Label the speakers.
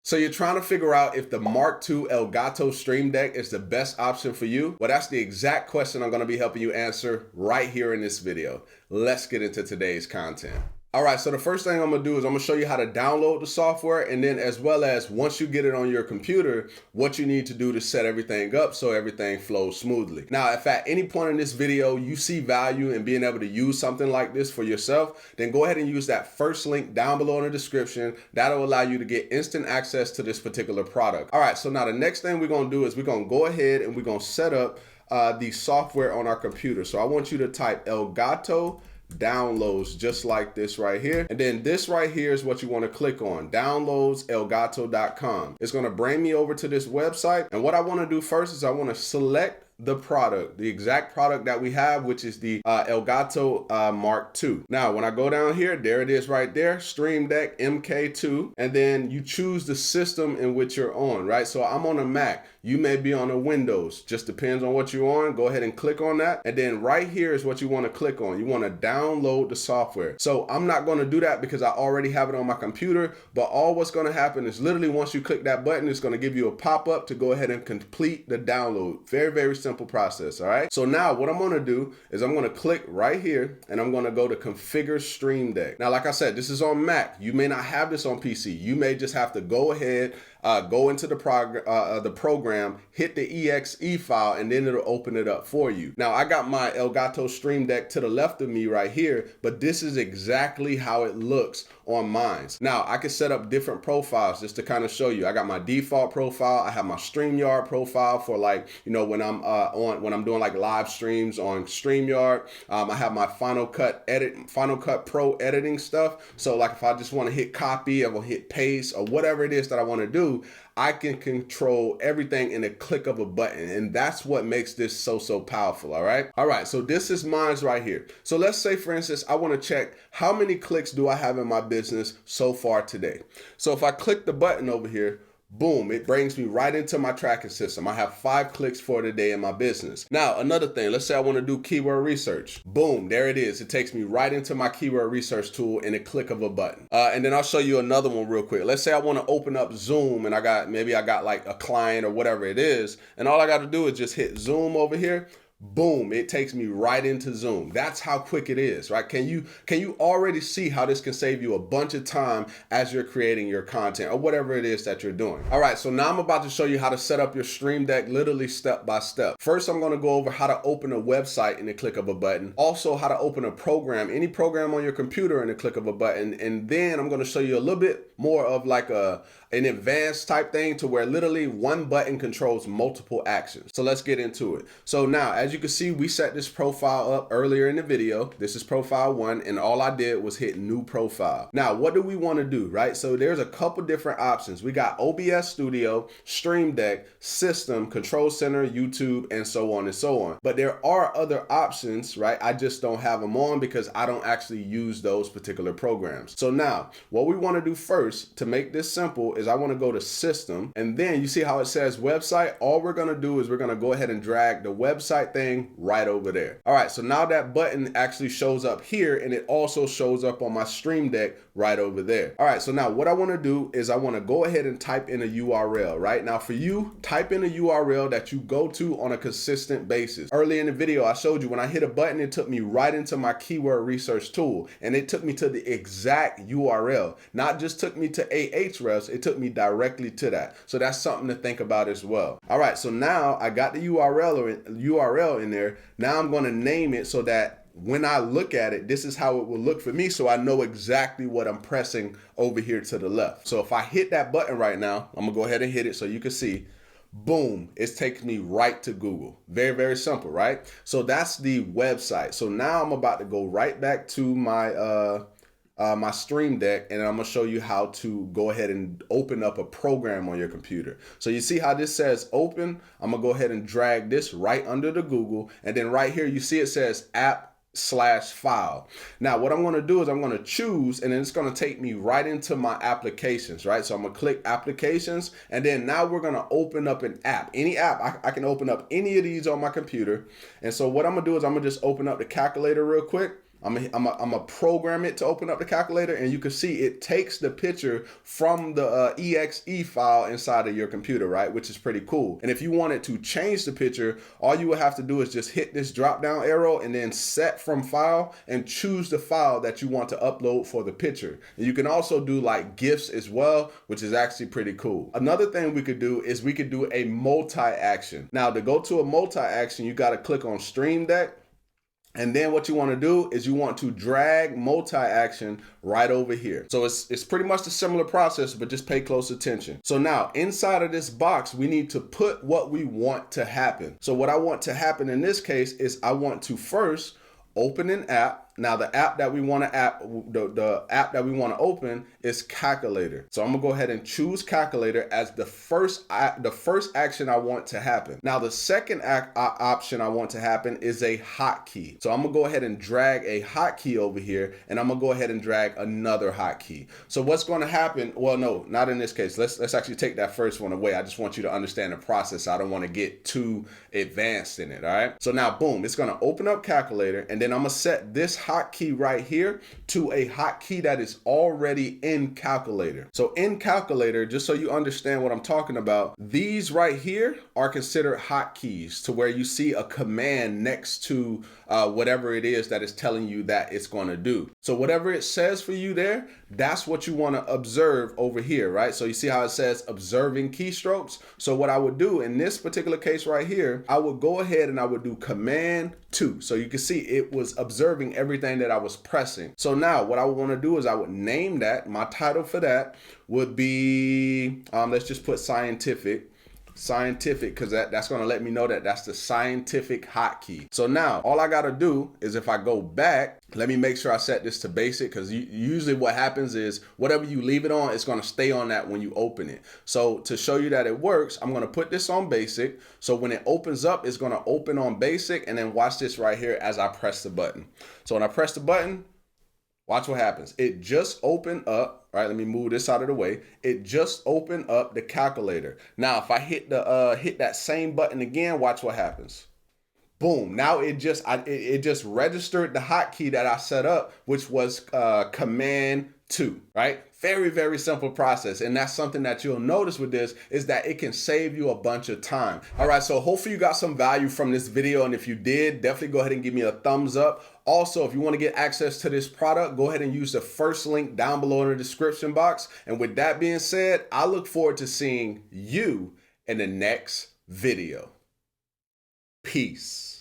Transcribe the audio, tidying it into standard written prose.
Speaker 1: So you're trying to figure out if the Mark II Elgato Stream Deck is the best option for you? Well, that's the exact question I'm going to be helping you answer right here in this video. Let's get into today's content. All right, so the first thing I'm gonna do is I'm gonna show you how to download the software, and then as well as once you get it on your computer, what you need to do to set everything up so everything flows smoothly. Now, if at any point in this video you see value in being able to use something like this for yourself, then go ahead and use that first link down below in the description. That'll allow you to get instant access to this particular product. All right, so now the next thing we're gonna do is we're gonna go ahead and we're gonna set up the software on our computer. So I want you to type Elgato downloads just like this right here, and then this right here is what you want to click on, downloadselgato.com. It's going to bring me over to this website, and what I want to do first is I want to select the product, the exact product that we have, which is the Elgato Mark II. Now, when I go down here, there it is right there, Stream Deck MK2, and then you choose the system in which you're on, right? So I'm on a Mac. You may be on a Windows, just depends on what you're on. Go ahead and click on that. And then right here is what you want to click on. You want to download the software. So I'm not going to do that because I already have it on my computer, but all what's going to happen is literally once you click that button, it's going to give you a pop-up to go ahead and complete the download. Very, very simple process. All right. So now what I'm going to do is I'm going to click right here and I'm going to go to configure Stream Deck. Now, like I said, this is on Mac. You may not have this on PC. You may just have to go ahead, go into the program, hit the exe file, and then it'll open it up for you. Now, I got my Elgato Stream Deck to the left of me right here, but this is exactly how it looks on mine. Now, I can set up different profiles just to kind of show you. I got my default profile. I have my StreamYard profile for, like, you know, when I'm when I'm doing like live streams on StreamYard. I have my Final Cut Pro editing stuff. So like if I just want to hit copy, I will hit paste or whatever it is that I want to do, I can control everything in a click of a button. And that's what makes this so powerful. All right. So this is mine right here. So let's say, for instance, I want to check how many clicks do I have in my business so far today. So if I click the button over here, boom, it brings me right into my tracking system. I have 5 clicks for the day in my business. Now, another thing, let's say I want to do keyword research. Boom, there it is. It takes me right into my keyword research tool in a click of a button. And then I'll show you another one real quick. Let's say I want to open up Zoom and maybe I got like a client or whatever it is. And all I got to do is just hit Zoom over here. Boom, it takes me right into Zoom. That's how quick it is, right? Can you already see how this can save you a bunch of time as you're creating your content or whatever it is that you're doing? All right, so now I'm about to show you how to set up your Stream Deck literally step by step. First, I'm gonna go over how to open a website in the click of a button. Also, how to open a program, any program on your computer in the click of a button. And then I'm gonna show you a little bit more of like an advanced type thing to where literally one button controls multiple actions. So let's get into it. So now, as you can see, we set this profile up earlier in the video. This is profile 1, and all I did was hit new profile. Now, what do we want to do, right? So there's a couple different options. We got OBS Studio, Stream Deck, System, Control Center, YouTube, and so on and so on. But there are other options, right? I just don't have them on because I don't actually use those particular programs. So now, what we want to do first to make this simple is I want to go to System, and then you see how it says website. All we're going to do is we're going to go ahead and drag the website thing right over there. All right, so now that button actually shows up here, and it also shows up on my Stream Deck right over there. All right, so now what I want to do is I want to go ahead and type in a URL. Right now, for you, type in a URL that you go to on a consistent basis. Early in the video, I showed you when I hit a button, it took me right into my keyword research tool, and it took me to the exact URL. Not just took me to Ahrefs, it took me directly to that. So that's something to think about as well. All right, so now I got the URL in there. Now I'm going to name it so that when I look at it, this is how it will look for me, so I know exactly what I'm pressing over here to the left. So if I hit that button right now, I'm gonna go ahead and hit it so you can see. Boom, it's taking me right to Google. Very, very simple, right? So that's the website. So now I'm about to go right back to my my Stream Deck, and I'm gonna show you how to go ahead and open up a program on your computer. So you see how this says open? I'm gonna go ahead and drag this right under the Google, and then right here you see it says app/file. Now what I'm going to do is I'm going to choose, and then it's going to take me right into my applications, right? So I'm going to click applications, and then now we're going to open up an app. Any app, I can open up any of these on my computer. And so what I'm going to do is I'm going to just open up the calculator real quick. I'm gonna program it to open up the calculator, and you can see it takes the picture from the exe file inside of your computer, right? Which is pretty cool. And if you wanted to change the picture, all you would have to do is just hit this drop down arrow and then set from file and choose the file that you want to upload for the picture. And you can also do like GIFs as well, which is actually pretty cool. Another thing we could do is we could do a multi-action. Now to go to a multi-action, you got to click on Stream Deck. And then what you want to do is you want to drag multi-action right over here. So it's pretty much a similar process, but just pay close attention. So now inside of this box, we need to put what we want to happen. So what I want to happen in this case is I want to first open an app. Now the app that we want to the app that we want to open is Calculator. So I'm gonna go ahead and choose Calculator as the first action I want to happen. Now the second option I want to happen is a hotkey. So I'm gonna go ahead and drag a hotkey over here, and I'm gonna go ahead and drag another hotkey. So what's going to happen? Well, no, not in this case. Let's actually take that first one away. I just want you to understand the process. I don't want to get too advanced in it. All right. So now, boom, it's gonna open up Calculator, and then I'm gonna set this hotkey right here to a hotkey that is already in Calculator. So in Calculator, just so you understand what I'm talking about, these right here are considered hotkeys, to where you see a command next to whatever it is that is telling you that it's going to do. So whatever it says for you there, that's what you want to observe over here, right? So you see how it says observing keystrokes. So what I would do in this particular case right here, I would go ahead and I would do Command 2. So you can see it was observing everything that I was pressing. So now what I would want to do is I would name that. My title for that would be, let's just put scientific, because that's going to let me know that that's the scientific hotkey. So now all I got to do is, if I go back, let me make sure I set this to basic, because usually what happens is whatever you leave it on, it's going to stay on that when you open it. So to show you that it works, I'm going to put this on basic. So when it opens up, it's going to open on basic, and then watch this right here as I press the button. So when I press the button, watch what happens. It just opened up. All right, let me move this out of the way. It just opened up the calculator. Now, if I hit that same button again, watch what happens. Boom. Now it just registered the hotkey that I set up, which was Command 2, right? Very, very simple process. And that's something that you'll notice with this, is that it can save you a bunch of time. All right, so hopefully you got some value from this video. And if you did, definitely go ahead and give me a thumbs up. Also, if you want to get access to this product, go ahead and use the first link down below in the description box. And with that being said, I look forward to seeing you in the next video. Peace.